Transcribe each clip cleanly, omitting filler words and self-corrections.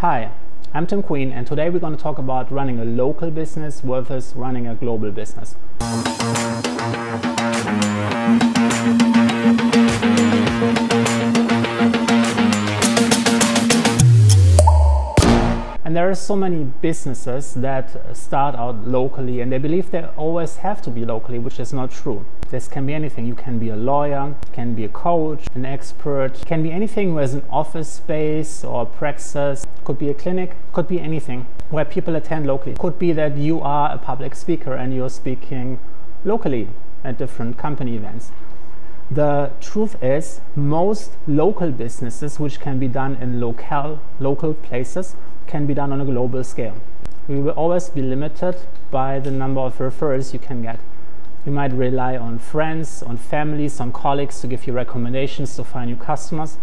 Hi, I'm Tim Queen, and today we're going to talk about running a local business versus running a global business. And there are so many businesses that start out locally and they believe they always have to be locally, which is not true. This can be anything. You can be a lawyer, you can be a coach, an expert, it can be anything who has an office space or a praxis, could be a clinic, could be anything where people attend locally. It could be that you are a public speaker and you're speaking locally at different company events. The truth is, most local businesses, which can be done in local places, can be done on a global scale. We will always be limited by the number of referrals you can get. You might rely on friends, on families, on colleagues to give you recommendations to find new customers.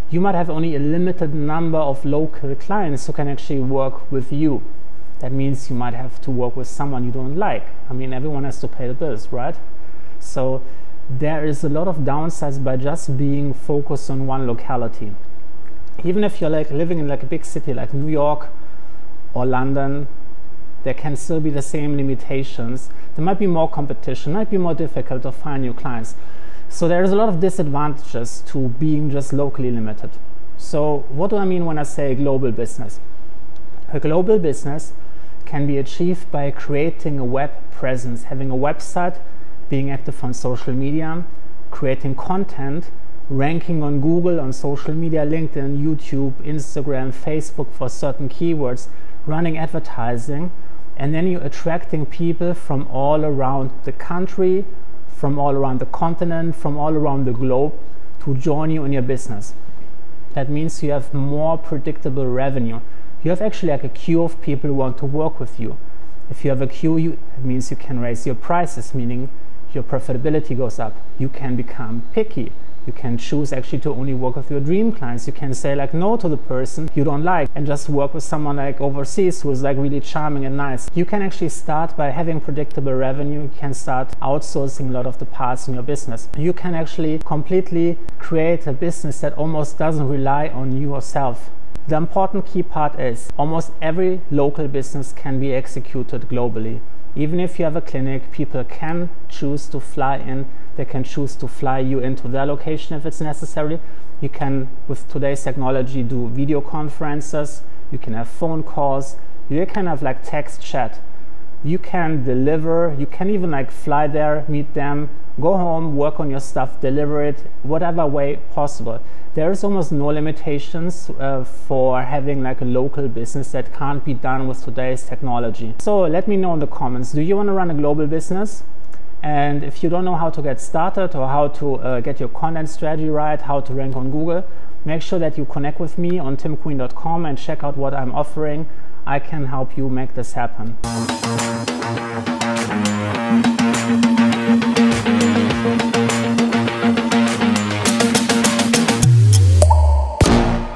You might have only a limited number of local clients who can actually work with you. That means you might have to work with someone you don't like. I mean, everyone has to pay the bills, right? So there is a lot of downsides by just being focused on one locality. Even if you're living in a big city like New York or London, there can still be the same limitations. There might be more competition, might be more difficult to find new clients. So there's a lot of disadvantages to being just locally limited. So what do I mean when I say global business? A global business can be achieved by creating a web presence, having a website, being active on social media, creating content, ranking on Google, on social media, LinkedIn, YouTube, Instagram, Facebook for certain keywords, running advertising, and then you're attracting people from all around the country, from all around the continent, from all around the globe to join you in your business. That means you have more predictable revenue. You have actually like a queue of people who want to work with you. If you have a queue, it means you can raise your prices, meaning your profitability goes up. You can become picky. You can choose actually to only work with your dream clients. You can say like no to the person you don't like and just work with someone like overseas who is like really charming and nice. You can actually start by having predictable revenue. You can start outsourcing a lot of the parts in your business. You can actually completely create a business that almost doesn't rely on you yourself. The important key part is almost every local business can be executed globally. Even if you have a clinic, people can choose to fly in. They can choose to fly you into their location if it's necessary. You can, with today's technology, do video conferences. You can have phone calls. You can have like text chat. You can deliver. You can even like fly there, meet them, go home, work on your stuff, deliver it, whatever way possible. There is almost no limitations for having like a local business that can't be done with today's technology. So let me know in the comments, do you want to run a global business? And if you don't know how to get started or how to get your content strategy right, how to rank on Google, make sure that you connect with me on timqueen.com and check out what I'm offering. I can help you make this happen.